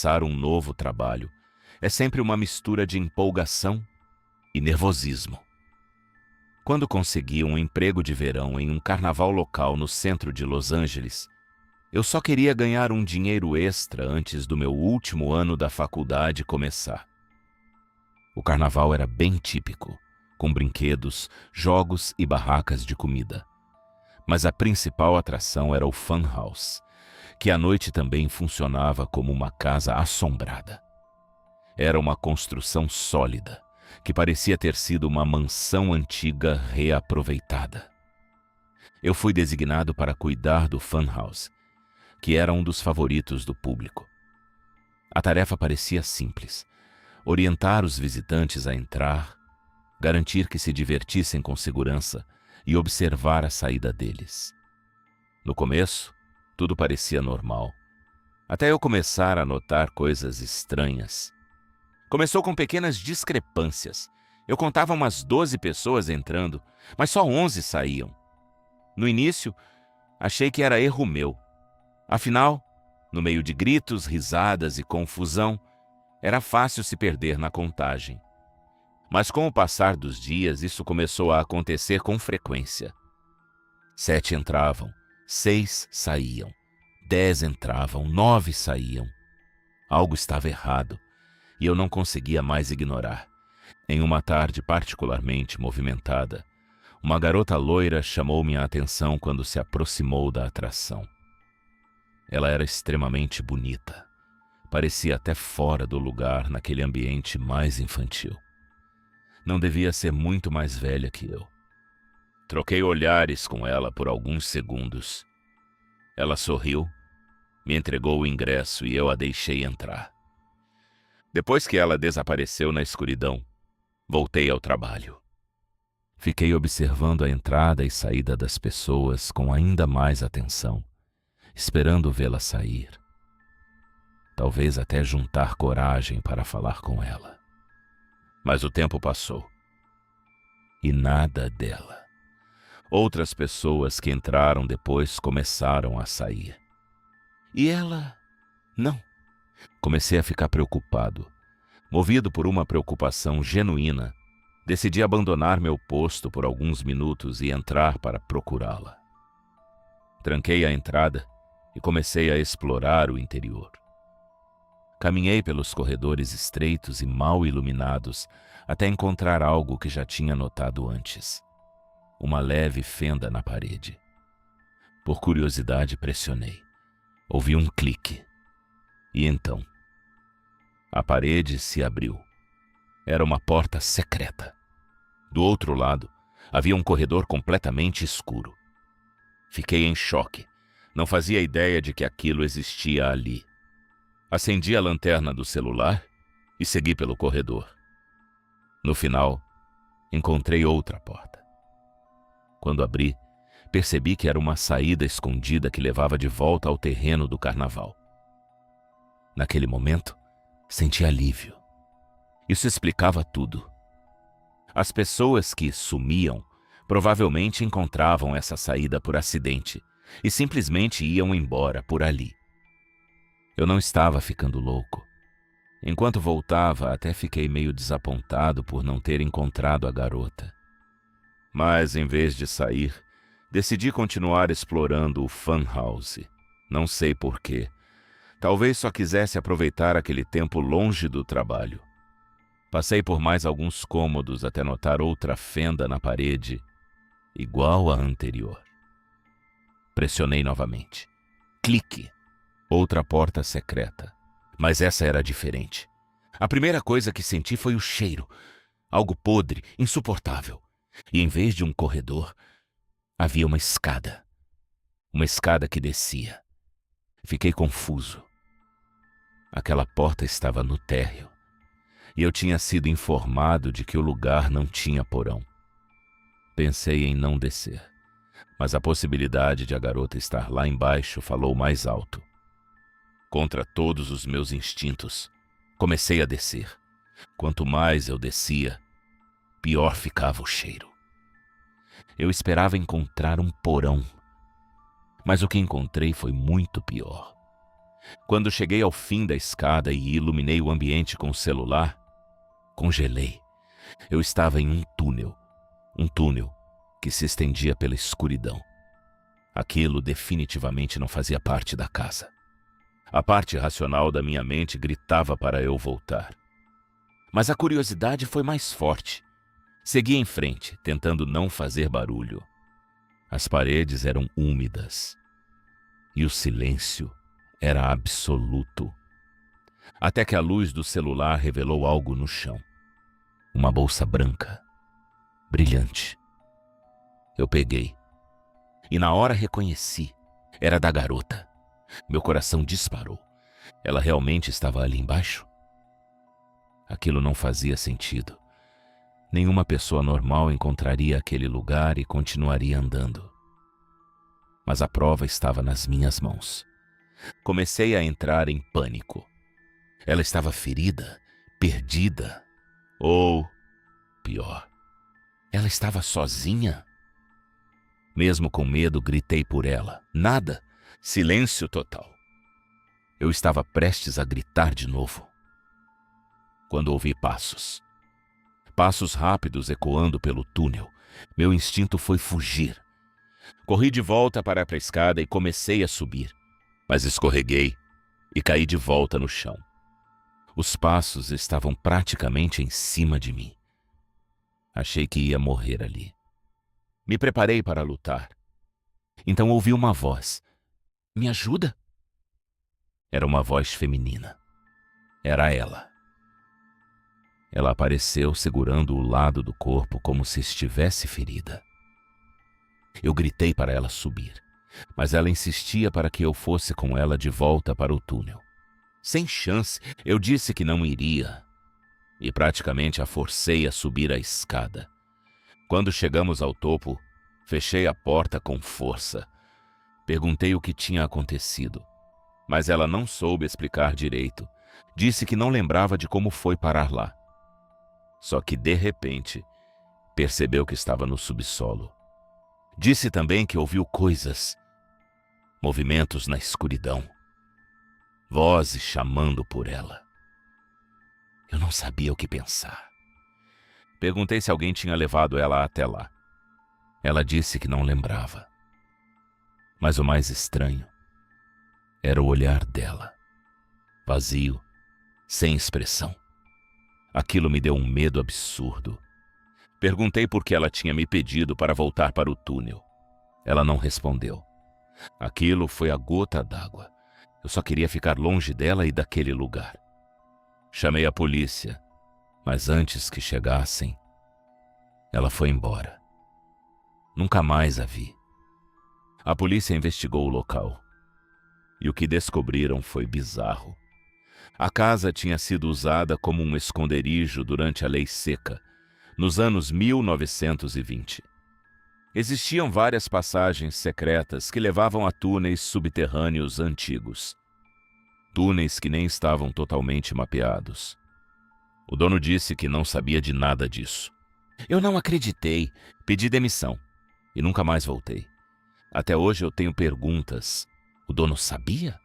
começar um novo trabalho é sempre uma mistura de empolgação e nervosismo. Quando consegui um emprego de verão em um carnaval local no centro de Los Angeles, eu só queria ganhar um dinheiro extra antes do meu último ano da faculdade começar. O carnaval era bem típico, com brinquedos, jogos e barracas de comida. Mas a principal atração era o Fun House, que à noite também funcionava como uma casa assombrada. Era uma construção sólida, que parecia ter sido uma mansão antiga reaproveitada. Eu fui designado para cuidar do Fun House, que era um dos favoritos do público. A tarefa parecia simples: orientar os visitantes a entrar, garantir que se divertissem com segurança e observar a saída deles. No começo, tudo parecia normal, até eu começar a notar coisas estranhas. Começou com pequenas discrepâncias. Eu contava umas 12 pessoas entrando, mas só 11 saíam. No início, achei que era erro meu. Afinal, no meio de gritos, risadas e confusão, era fácil se perder na contagem. Mas com o passar dos dias, isso começou a acontecer com frequência. 7 entravam, 6 saíam, 10 entravam, 9 saíam. Algo estava errado e eu não conseguia mais ignorar. Em uma tarde particularmente movimentada, uma garota loira chamou minha atenção quando se aproximou da atração. Ela era extremamente bonita. Parecia até fora do lugar naquele ambiente mais infantil. Não devia ser muito mais velha que eu. Troquei olhares com ela por alguns segundos. Ela sorriu, me entregou o ingresso e eu a deixei entrar. Depois que ela desapareceu na escuridão, voltei ao trabalho. Fiquei observando a entrada e saída das pessoas com ainda mais atenção, esperando vê-la sair. Talvez até juntar coragem para falar com ela. Mas o tempo passou. E nada dela. Outras pessoas que entraram depois começaram a sair. E ela? Não. Comecei a ficar preocupado. Movido por uma preocupação genuína, decidi abandonar meu posto por alguns minutos e entrar para procurá-la. Tranquei a entrada e comecei a explorar o interior. Caminhei pelos corredores estreitos e mal iluminados até encontrar algo que já tinha notado antes: uma leve fenda na parede. Por curiosidade, pressionei. Ouvi um clique. E então, a parede se abriu. Era uma porta secreta. Do outro lado, havia um corredor completamente escuro. Fiquei em choque. Não fazia ideia de que aquilo existia ali. Acendi a lanterna do celular e segui pelo corredor. No final, encontrei outra porta. Quando abri, percebi que era uma saída escondida que levava de volta ao terreno do carnaval. Naquele momento, senti alívio. Isso explicava tudo. As pessoas que sumiam provavelmente encontravam essa saída por acidente e simplesmente iam embora por ali. Eu não estava ficando louco. Enquanto voltava, até fiquei meio desapontado por não ter encontrado a garota. Mas, em vez de sair, decidi continuar explorando o Fun House. Não sei porquê. Talvez só quisesse aproveitar aquele tempo longe do trabalho. Passei por mais alguns cômodos até notar outra fenda na parede, igual à anterior. Pressionei novamente. Clique! Outra porta secreta. Mas essa era diferente. A primeira coisa que senti foi o cheiro. Algo podre, insuportável. E em vez de um corredor, havia uma escada. Uma escada que descia. Fiquei confuso. Aquela porta estava no térreo. E eu tinha sido informado de que o lugar não tinha porão. Pensei em não descer. Mas a possibilidade de a garota estar lá embaixo falou mais alto. Contra todos os meus instintos, comecei a descer. Quanto mais eu descia, pior ficava o cheiro. Eu esperava encontrar um porão, mas o que encontrei foi muito pior. Quando cheguei ao fim da escada e iluminei o ambiente com o celular, congelei. Eu estava em um túnel que se estendia pela escuridão. Aquilo definitivamente não fazia parte da casa. A parte racional da minha mente gritava para eu voltar. Mas a curiosidade foi mais forte. Segui em frente, tentando não fazer barulho. As paredes eram úmidas e o silêncio era absoluto. Até que a luz do celular revelou algo no chão. Uma bolsa branca, brilhante. Eu peguei e na hora reconheci. Era da garota. Meu coração disparou. Ela realmente estava ali embaixo? Aquilo não fazia sentido. Nenhuma pessoa normal encontraria aquele lugar e continuaria andando. Mas a prova estava nas minhas mãos. Comecei a entrar em pânico. Ela estava ferida, perdida. Ou, pior, ela estava sozinha? Mesmo com medo, gritei por ela. Nada. Silêncio total. Eu estava prestes a gritar de novo, quando ouvi passos. Passos rápidos ecoando pelo túnel. Meu instinto foi fugir. Corri de volta para a escada e comecei a subir, mas escorreguei e caí de volta no chão. Os passos estavam praticamente em cima de mim. Achei que ia morrer ali. Me preparei para lutar. Então ouvi uma voz. Me ajuda? Era uma voz feminina. Era ela. Ela apareceu segurando o lado do corpo como se estivesse ferida. Eu gritei para ela subir, mas ela insistia para que eu fosse com ela de volta para o túnel. Sem chance, eu disse que não iria e praticamente a forcei a subir a escada. Quando chegamos ao topo, fechei a porta com força. Perguntei o que tinha acontecido, mas ela não soube explicar direito. Disse que não lembrava de como foi parar lá. Só que, de repente, percebeu que estava no subsolo. Disse também que ouviu coisas, movimentos na escuridão, vozes chamando por ela. Eu não sabia o que pensar. Perguntei se alguém tinha levado ela até lá. Ela disse que não lembrava. Mas o mais estranho era o olhar dela, vazio, sem expressão. Aquilo me deu um medo absurdo. Perguntei por que ela tinha me pedido para voltar para o túnel. Ela não respondeu. Aquilo foi a gota d'água. Eu só queria ficar longe dela e daquele lugar. Chamei a polícia, mas antes que chegassem, ela foi embora. Nunca mais a vi. A polícia investigou o local e o que descobriram foi bizarro. A casa tinha sido usada como um esconderijo durante a Lei Seca, nos anos 1920. Existiam várias passagens secretas que levavam a túneis subterrâneos antigos. Túneis que nem estavam totalmente mapeados. O dono disse que não sabia de nada disso. Eu não acreditei, pedi demissão e nunca mais voltei. Até hoje eu tenho perguntas. O dono sabia?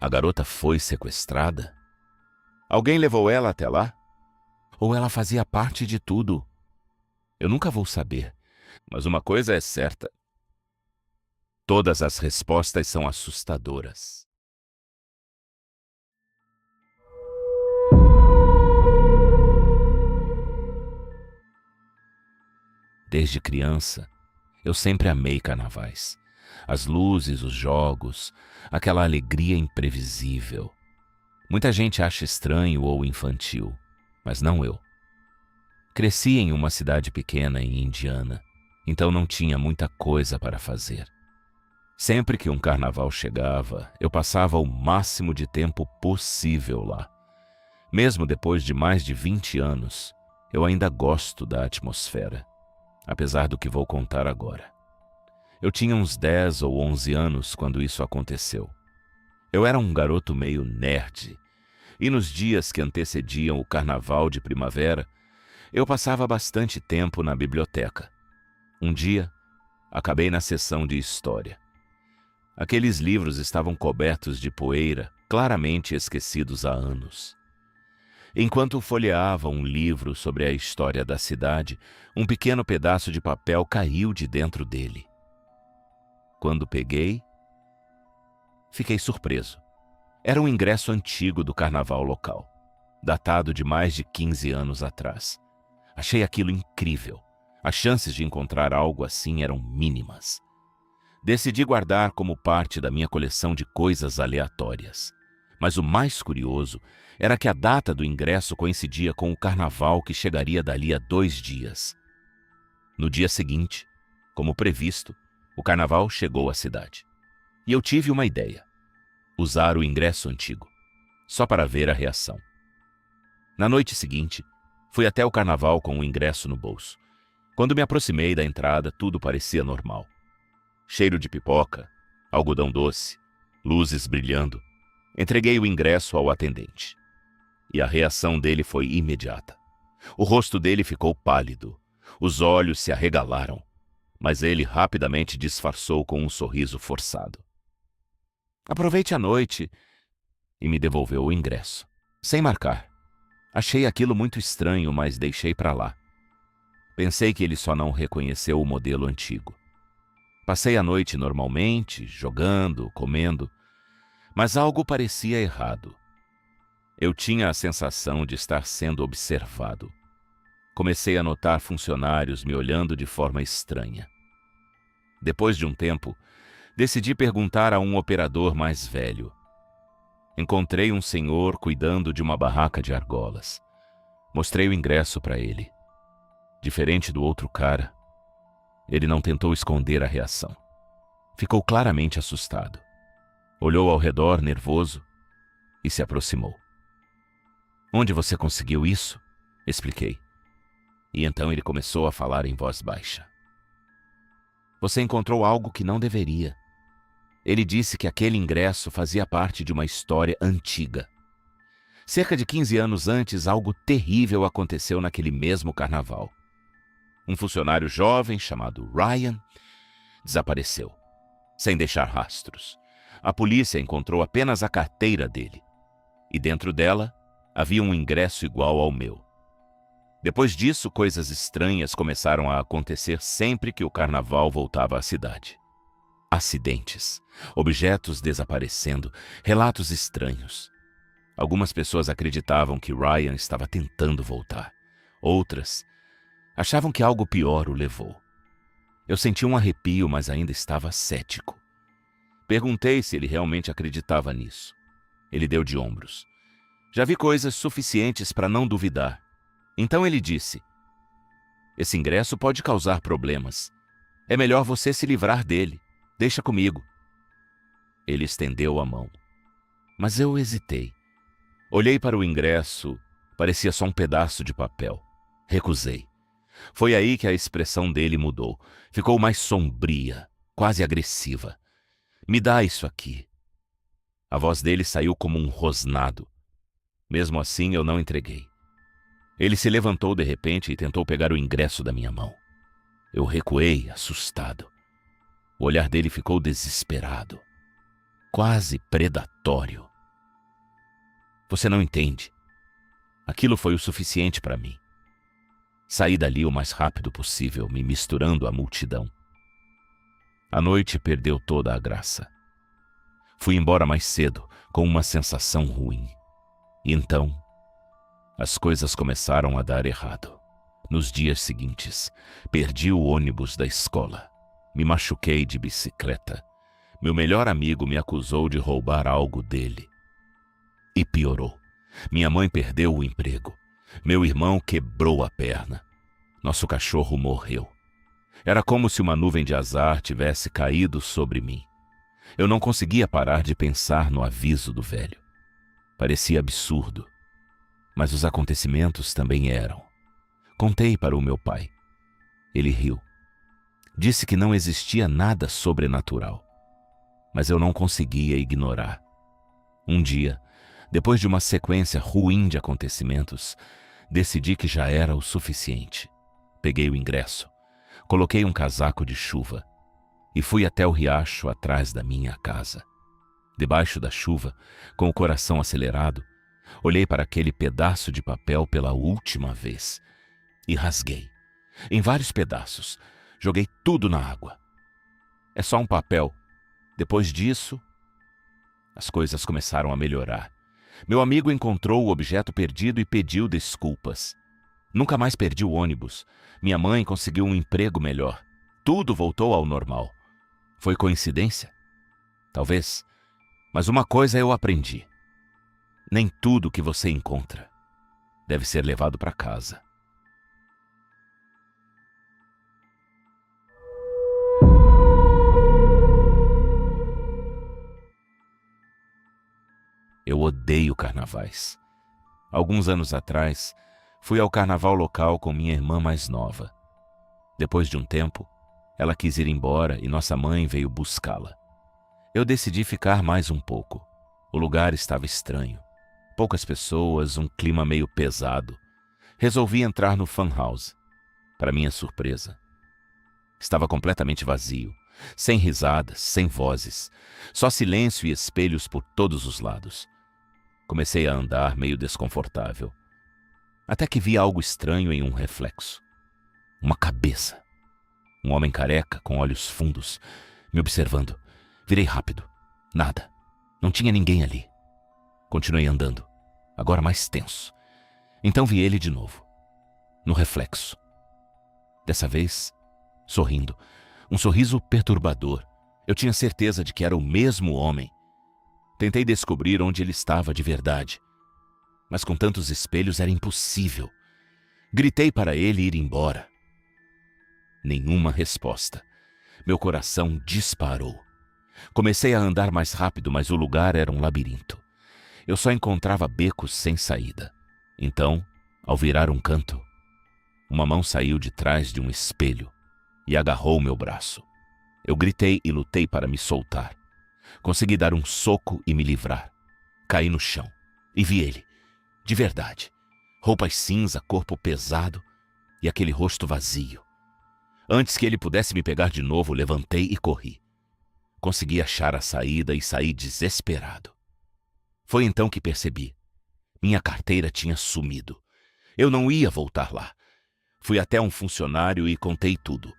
A garota foi sequestrada? Alguém levou ela até lá? Ou ela fazia parte de tudo? Eu nunca vou saber, mas uma coisa é certa. Todas as respostas são assustadoras. Desde criança, eu sempre amei carnavais. As luzes, os jogos, aquela alegria imprevisível. Muita gente acha estranho ou infantil, mas não eu. Cresci em uma cidade pequena em Indiana, então não tinha muita coisa para fazer. Sempre que um carnaval chegava, eu passava o máximo de tempo possível lá. Mesmo depois de mais de 20 anos, eu ainda gosto da atmosfera, apesar do que vou contar agora. Eu tinha uns 10 ou 11 anos quando isso aconteceu. Eu era um garoto meio nerd, e nos dias que antecediam o carnaval de primavera, eu passava bastante tempo na biblioteca. Um dia, acabei na seção de história. Aqueles livros estavam cobertos de poeira claramente esquecidos há anos. Enquanto folheava um livro sobre a história da cidade, um pequeno pedaço de papel caiu de dentro dele. Quando peguei, fiquei surpreso. Era um ingresso antigo do carnaval local, datado de mais de 15 anos atrás. Achei aquilo incrível. As chances de encontrar algo assim eram mínimas. Decidi guardar como parte da minha coleção de coisas aleatórias. Mas o mais curioso era que a data do ingresso coincidia com o carnaval que chegaria dali a 2 dias. No dia seguinte, como previsto, o carnaval chegou à cidade. E eu tive uma ideia: usar o ingresso antigo, só para ver a reação. Na noite seguinte, fui até o carnaval com o ingresso no bolso. Quando me aproximei da entrada, tudo parecia normal. Cheiro de pipoca, algodão doce, luzes brilhando. Entreguei o ingresso ao atendente. E a reação dele foi imediata. O rosto dele ficou pálido, os olhos se arregalaram, mas ele rapidamente disfarçou com um sorriso forçado. Aproveite a noite, e me devolveu o ingresso, sem marcar. Achei aquilo muito estranho, mas deixei para lá. Pensei que ele só não reconheceu o modelo antigo. Passei a noite normalmente, jogando, comendo, mas algo parecia errado. Eu tinha a sensação de estar sendo observado. Comecei a notar funcionários me olhando de forma estranha. Depois de um tempo, decidi perguntar a um operador mais velho. Encontrei um senhor cuidando de uma barraca de argolas. Mostrei o ingresso para ele. Diferente do outro cara, ele não tentou esconder a reação. Ficou claramente assustado. Olhou ao redor, nervoso, e se aproximou. "Onde você conseguiu isso?" expliquei. E então ele começou a falar em voz baixa. "Você encontrou algo que não deveria." Ele disse que aquele ingresso fazia parte de uma história antiga. Cerca de 15 anos antes, algo terrível aconteceu naquele mesmo carnaval. Um funcionário jovem chamado Ryan desapareceu, sem deixar rastros. A polícia encontrou apenas a carteira dele, e dentro dela havia um ingresso igual ao meu. Depois disso, coisas estranhas começaram a acontecer sempre que o carnaval voltava à cidade. Acidentes, objetos desaparecendo, relatos estranhos. Algumas pessoas acreditavam que Ryan estava tentando voltar. Outras achavam que algo pior o levou. Eu senti um arrepio, mas ainda estava cético. Perguntei se ele realmente acreditava nisso. Ele deu de ombros. Já vi coisas suficientes para não duvidar. Então ele disse: "Esse ingresso pode causar problemas. É melhor você se livrar dele. Deixa comigo." Ele estendeu a mão. Mas eu hesitei. Olhei para o ingresso, parecia só um pedaço de papel. Recusei. Foi aí que a expressão dele mudou. Ficou mais sombria, quase agressiva. "Me dá isso aqui." A voz dele saiu como um rosnado. Mesmo assim, eu não entreguei. Ele se levantou de repente e tentou pegar o ingresso da minha mão. Eu recuei, assustado. O olhar dele ficou desesperado, quase predatório. "Você não entende. Aquilo foi o suficiente para mim." Saí dali o mais rápido possível, me misturando à multidão. A noite perdeu toda a graça. Fui embora mais cedo, com uma sensação ruim. E então, as coisas começaram a dar errado. Nos dias seguintes, perdi o ônibus da escola. Me machuquei de bicicleta. Meu melhor amigo me acusou de roubar algo dele. E piorou. Minha mãe perdeu o emprego. Meu irmão quebrou a perna. Nosso cachorro morreu. Era como se uma nuvem de azar tivesse caído sobre mim. Eu não conseguia parar de pensar no aviso do velho. Parecia absurdo, mas os acontecimentos também eram. Contei para o meu pai. Ele riu. Disse que não existia nada sobrenatural, mas eu não conseguia ignorar. Um dia, depois de uma sequência ruim de acontecimentos, decidi que já era o suficiente. Peguei o ingresso, coloquei um casaco de chuva e fui até o riacho atrás da minha casa. Debaixo da chuva, com o coração acelerado, olhei para aquele pedaço de papel pela última vez e rasguei. Em vários pedaços, joguei tudo na água. É só um papel. Depois disso, as coisas começaram a melhorar. Meu amigo encontrou o objeto perdido e pediu desculpas. Nunca mais perdi o ônibus. Minha mãe conseguiu um emprego melhor. Tudo voltou ao normal. Foi coincidência? Talvez. Mas uma coisa eu aprendi. Nem tudo que você encontra deve ser levado para casa. Eu odeio carnavais. Alguns anos atrás, fui ao carnaval local com minha irmã mais nova. Depois de um tempo, ela quis ir embora e nossa mãe veio buscá-la. Eu decidi ficar mais um pouco. O lugar estava estranho. Poucas pessoas, um clima meio pesado. Resolvi entrar no fan house. Para minha surpresa, estava completamente vazio, sem risadas, sem vozes, só silêncio e espelhos por todos os lados. Comecei a andar meio desconfortável, até que vi algo estranho em um reflexo. Uma cabeça. Um homem careca com olhos fundos, me observando. Virei rápido. Nada. Não tinha ninguém ali. Continuei andando, agora mais tenso. Então vi ele de novo, no reflexo. Dessa vez, sorrindo. Um sorriso perturbador. Eu tinha certeza de que era o mesmo homem. Tentei descobrir onde ele estava de verdade, mas com tantos espelhos era impossível. Gritei para ele ir embora. Nenhuma resposta. Meu coração disparou. Comecei a andar mais rápido, mas o lugar era um labirinto. Eu só encontrava becos sem saída. Então, ao virar um canto, uma mão saiu de trás de um espelho e agarrou meu braço. Eu gritei e lutei para me soltar. Consegui dar um soco e me livrar. Caí no chão e vi ele, de verdade. Roupas cinza, corpo pesado e aquele rosto vazio. Antes que ele pudesse me pegar de novo, levantei e corri. Consegui achar a saída e saí desesperado. Foi então que percebi. Minha carteira tinha sumido. Eu não ia voltar lá. Fui até um funcionário e contei tudo.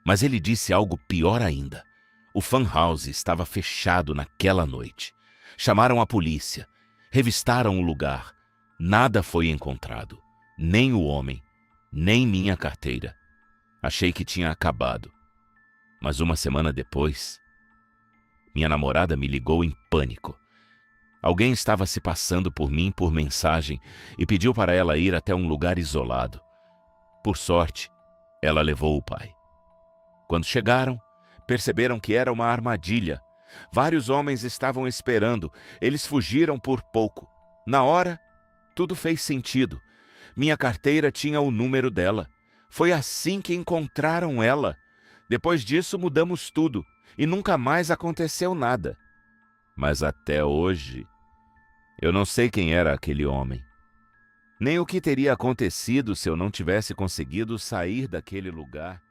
Mas ele disse algo pior ainda. O fan house estava fechado naquela noite. Chamaram a polícia. Revistaram o lugar. Nada foi encontrado. Nem o homem, nem minha carteira. Achei que tinha acabado. Mas uma semana depois, minha namorada me ligou em pânico. Alguém estava se passando por mim por mensagem e pediu para ela ir até um lugar isolado. Por sorte, ela levou o pai. Quando chegaram, perceberam que era uma armadilha. Vários homens estavam esperando. Eles fugiram por pouco. Na hora, tudo fez sentido. Minha carteira tinha o número dela. Foi assim que encontraram ela. Depois disso, mudamos tudo e nunca mais aconteceu nada. Mas até hoje, eu não sei quem era aquele homem. Nem o que teria acontecido se eu não tivesse conseguido sair daquele lugar.